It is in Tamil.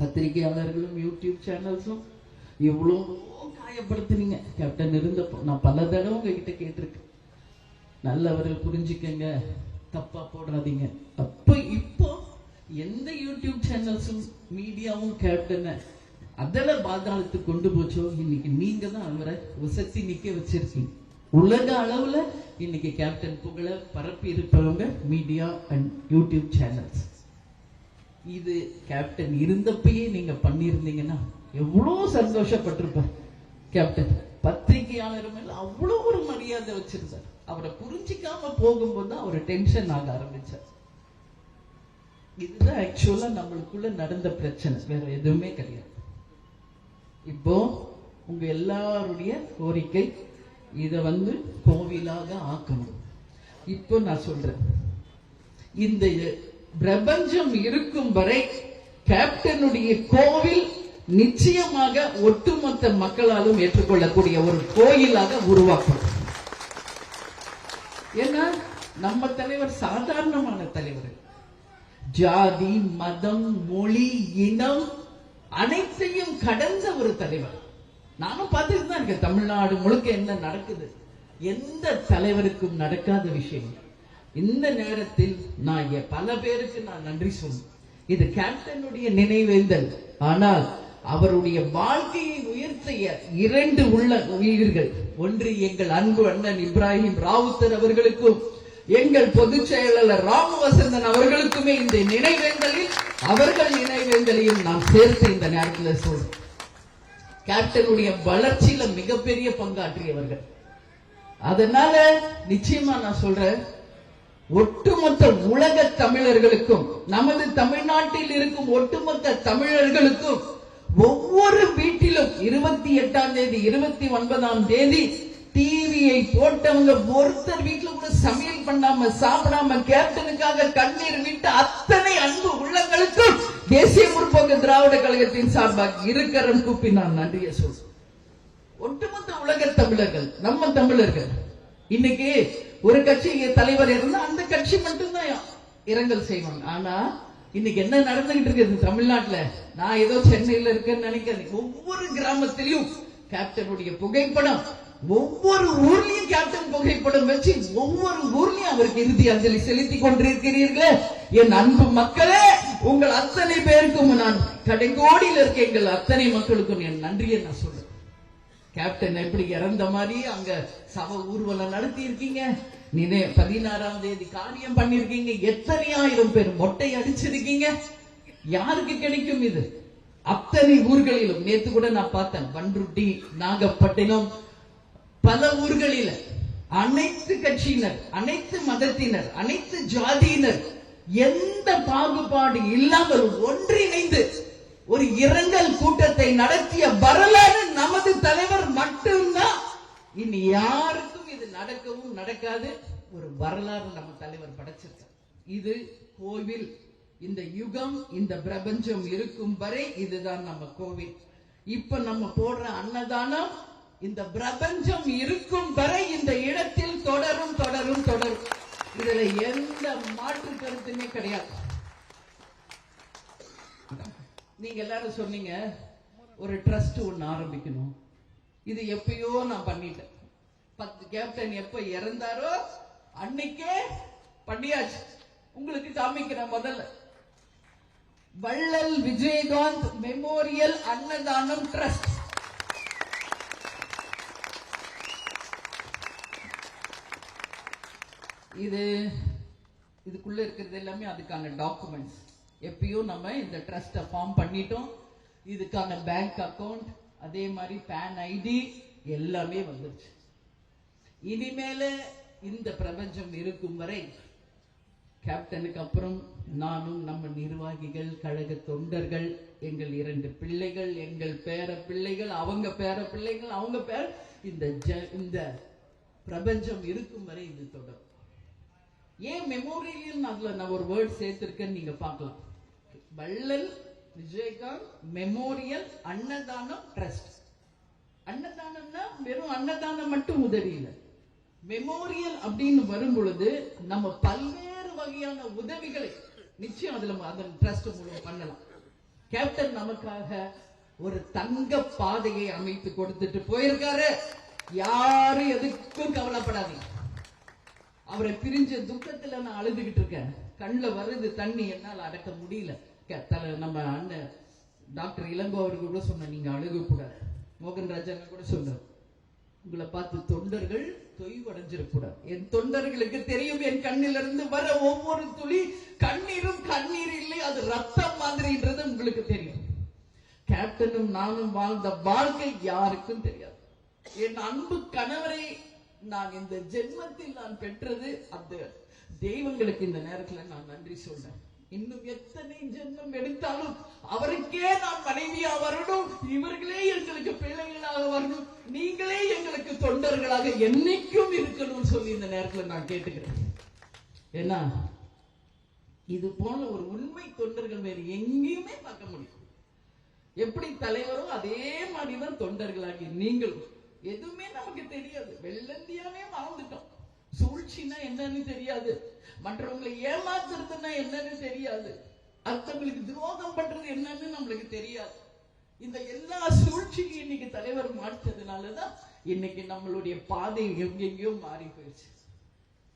பத்திரிகையாளர்களும் யூடியூப் சேனல்ஸும் இவ்வளோ காயப்படுத்துனீங்க. கேப்டன் இருந்தப்போ நான் பல தடவை உங்ககிட்ட கேட்டிருக்கேன், நல்லவர்கள் புரிஞ்சுக்கங்க, தப்பா போடாதீங்க. அப்போ இப்போ எந்த யூடியூப் சேனல்ஸும் மீடியாவும் கேப்டனை அதில் பாதாளத்துக்கு கொண்டு போச்சோ, இன்னைக்கு நீங்க தான் அவரை உசத்தி நிக்க வச்சிருக்கீங்க. உலக அளவுல இன்னைக்கு கேப்டன் புகழ பரப்பி இருப்பவங்க மீடியா அண்ட் யூடியூப் சேனல்ஸ். இது கேப்டன் இருந்தப்பயே நீங்க பண்ணிருந்தீங்கன்னா எவ்வளவு சந்தோஷப்பட்டிருப்பார் கேப்டன். பத்திரிகையாளர் மேல அவ்வளவு ஒரு மரியாதை வச்சிருந்தார். அவரை புரிஞ்சிக்காம போகும்போது தான் அவர் டென்ஷன் ஆக ஆரம்பிச்சார். இதுதான் ஆக்சுவலா நம்மளுக்குள்ள நடந்த பிரச்சனை, வேற எதுவுமே கிடையாது. இப்போ உங்க எல்லாருடைய கோரிக்கை இத கோவிலாக ஆக்கணும். இப்போ நான் சொல்றேன், இந்த பிரபஞ்சம் இருக்கும் வரை கேப்டனுடைய கோவில் நிச்சயமாக ஒட்டுமொத்த மக்களாலும் ஏற்றுக்கொள்ளக்கூடிய ஒரு கோயிலாக உருவாக்கணும். ஏன்னா நம்ம தலைவர் சாதாரணமான தலைவர், ஜாதி மதம் மொழி இனம் அனைத்தையும் கடந்த ஒரு தலைவர். நானும் பார்த்துட்டு தான் இருக்கேன் தமிழ்நாடு முழுக்க என்ன நடக்குது, எந்த தலைவருக்கும் நடக்காத விஷயம். இந்த நேரத்தில் நான் பல பேருக்கு நான் நன்றி சொல்றேன். இது கேப்டனுடைய நினைவேந்தல். ஆனால் அவருடைய வாழ்க்கையை உயர்த்திய இரண்டு உயிர்கள், ஒன்று எங்கள் அன்பு அண்ணன் இப்ராஹிம் ராவுத்தர் அவர்களுக்கும் எங்கள் பொதுச் செயலாளர் ராமவசந்தன் அவர்களுக்குமே இந்த நினைவேந்தலில் அவர்கள் நினைவேந்தலையும் நாம் சேர்த்து இந்த நேரத்தில் சொல்றோம். கேப்டனுடைய வளர்ச்சியில மிகப்பெரிய பங்காற்றியவர்கள். அதனால நிச்சயமா நான் சொல்றேன், ஒட்டுமொத்த உலக தமிழர்களுக்கும் நமது தமிழ்நாட்டில் இருக்கும் ஒட்டுமொத்த தமிழர்களுக்கும் ஒவ்வொரு வீட்டிலும் 28ஆம் தேதி 29ஆம் தேதி டிவியை போட்டவங்க ஒருத்தர் வீட்டுல கூட சமையல் பண்ணாம சாப்பிடாம கேப்டனுக்காக கண்ணீர் விட்டு அத்தனை அன்பு உள்ளங்களுக்கும் தேசிய முற்போக்கு திராவிட கழகத்தின் சார்பாக இருக்கரம் கூப்பி நான் நன்றியை சொல்றேன். ஒட்டுமொத்த உலக தமிழர்கள், நம்ம தமிழர்கள். இன்னைக்கு ஒரு கட்சி தலைவர் இருந்தா அந்த கட்சி மட்டும்தான் இரங்கல் செய்வாங்க. ஆனா இன்னைக்கு என்ன நடந்துகிட்டு இருக்குது தமிழ்நாட்டுல, நான் ஏதோ சென்னையில இருக்கேன்னு நினைக்கிறேன், ஒவ்வொரு கிராமத்திலையும் கேப்டனுடைய புகைப்படம், ஒவ்வொரு ஊர்லயும் கேப்டன் புகைப்படம் வச்சு ஒவ்வொரு ஊர்லயும் அவருக்கு இறுதி அஞ்சலி செலுத்திக் கொண்டிருக்கிறீர்களே. என் அன்பு மக்களே, உங்கள் அத்தனை பேருக்கும் நான் கடைக்கோடியில் இருக்க எங்கள் அத்தனை மக்களுக்கும் என் நன்றியை நான் சொல்றேன். கேப்டன் எப்படி இறந்த மாதிரி அங்க சவ ஊர்வலம் நடத்தி இருக்கீங்க, 16ஆம் தேதி காரியம் பண்ணிருக்கீங்க, எத்தனை ஆயிரம் பேர் மொட்டை அடிச்சிருக்கீங்க. யாருக்கு கிடைக்கும் இது? அத்தனை ஊர்களிலும். நேத்து கூட நான் பார்த்தேன், பண்ருட்டி, நாகப்பட்டினம், பல ஊர்களில் அனைத்து கட்சியினர், அனைத்து மதத்தினர், அனைத்து ஜாதியினர் எந்த பாகுபாடு இல்லாமல் ஒன்றிணைந்து ஒரு இரங்கல் கூட்டத்தை நடத்திய வரலாறு நமது தலைவர் மட்டும்தான். இனி யாருக்கும் இது நடக்கவும் நடக்காது. ஒரு வரலாறு நம்ம தலைவர் படைச்சிருக்கார். இது கோவில், இந்த யுகம், இந்த பிரபஞ்சம் இருக்கும் வரை இதுதான் நம்ம கோவில். இப்ப நம்ம போடுற அன்னதானம் இந்த பிரபஞ்சம் இருக்கும் வரை இந்த இடத்தில் தொடரும் தொடரும் தொடரும். இதுல எந்த மாற்று கருத்துமே கிடையாது. நீங்க எல்லாரும் சொன்னீங்க ஒரு ட்ரஸ்ட் ஒன்னு ஆரம்பிக்கணும். இது எப்பயோ நான் பண்ணிட்டேன். கேப்டன் எப்ப இறந்தாரோ அன்னைக்கே பண்ணியாச்சு. உங்களுக்கு காமிக்கிறேன். முதல்ல வள்ளல் விஜயகாந்த் மெமோரியல் அன்னதானம் ட்ரஸ்ட். இதுக்குள்ள இருக்கிறது எல்லாமே அதுக்கான டாக்குமெண்ட்ஸ். எப்பயோ நம்ம இந்த ட்ரஸ்ட ஃபார்ம் பண்ணிட்டோம். இதுக்கான பேங்க் அக்கவுண்ட், அதே மாதிரி பேன் ஐடி எல்லாமே வந்துருச்சு. இனிமேல இந்த பிரபஞ்சம் இருக்கும் வரை கேப்டனுக்கு அப்புறம் நானும், நம்ம நிர்வாகிகள், கழக தொண்டர்கள், எங்கள் 2 பிள்ளைகள், எங்கள் பேர பிள்ளைகள், அவங்க பேர பிள்ளைகள், அவங்க பேர, இந்த பிரபஞ்சம் இருக்கும் வரை இது தொடரும். ஏன் மெமோரியல் அதுல நான் ஒரு வேர்ட் சேர்த்திருக்கேன்னு நீங்க பார்க்கலாம். வள்ளல் விஜயகாந்த் மெமோரியல் அன்னதானம் ட்ரஸ்ட். அன்னதானம்னா வெறும் அன்னதானம் மட்டும் உதவி இல்லை. மெமோரியல் அப்படின்னு வரும் பொழுது நம்ம பல்வேறு வகையான உதவிகளை நிச்சயம் அதுல அதன் ட்ரஸ்ட் மூலம் பண்ணலாம். கேப்டன் நமக்காக ஒரு தங்க பாதையை அமைத்து கொடுத்துட்டு போயிருக்காரு. யாரும் எதுக்கும் கவலைப்படாதீங்க. அவரை பிரிஞ்ச துக்கத்துல நான் அழுதுகிட்டு இருக்கேன். கண்ணுல வருது தண்ணி, என்னால அடக்க முடியல. நம்ம அண்ணன் டாக்டர் இளங்கோ அவர்கள் கூட சொன்ன, நீங்க அழுக கூடாது. மோகன்ராஜன் கூட சொன்னார், உங்களை பார்த்து தொண்டர்கள் தொய்வடைஞ்சிடக்கூடாது. என் தொண்டர்களுக்கு தெரியும், என் கண்ணிலிருந்து வர ஒவ்வொரு துளி கண்ணீரும் கண்ணீர் இல்லை, அது ரத்தம் மாதிரின்றது உங்களுக்கு தெரியும். கேப்டனும் நானும் வாழ்ந்த வாழ்க்கை யாருக்கும் தெரியாது. என் அன்பு கணவரை நான் இந்த ஜென்மத்தில் நான் பெற்றது அந்த தெய்வங்களுக்கு இந்த நேரத்தில் நான் நன்றி சொல்றேன். இன்னும் எத்தனை ஜென்மம் எடுத்தாலும் அவருக்கே நான் மனைவியா வரணும், இவர்களே எங்களுக்கு பிள்ளைகளாக வரணும், நீங்களே எங்களுக்கு தொண்டர்களாக என்னைக்கும் இருக்கணும்னு சொல்லி இந்த நேரத்தில் நான் கேட்டுக்கிறேன். ஏன்னா இது போல ஒரு உண்மை தொண்டர்கள் வேறு எங்கேயுமே பார்க்க முடியும். எப்படி தலைவரோ அதே மாதிரிதான் தொண்டர்களாகி நீங்களும். எதுவுமே நமக்கு தெரியாது, வெள்ளந்தியாவே வாழ்ந்துட்டோம். சூழ்ச்சின்னா என்னன்னு தெரியாது, மற்றவங்களை ஏமாத்துறதுன்னா என்னன்னு தெரியாது, அடுத்தவங்களுக்கு துரோகம் பண்றது என்னன்னு நம்மளுக்கு தெரியாது. இந்த எல்லா சூழ்ச்சியும் இன்னைக்கு தலைவர் மாற்றதுனாலதான் இன்னைக்கு நம்மளுடைய பாதை எங்கெங்கயோ மாறி போயிடுச்சு.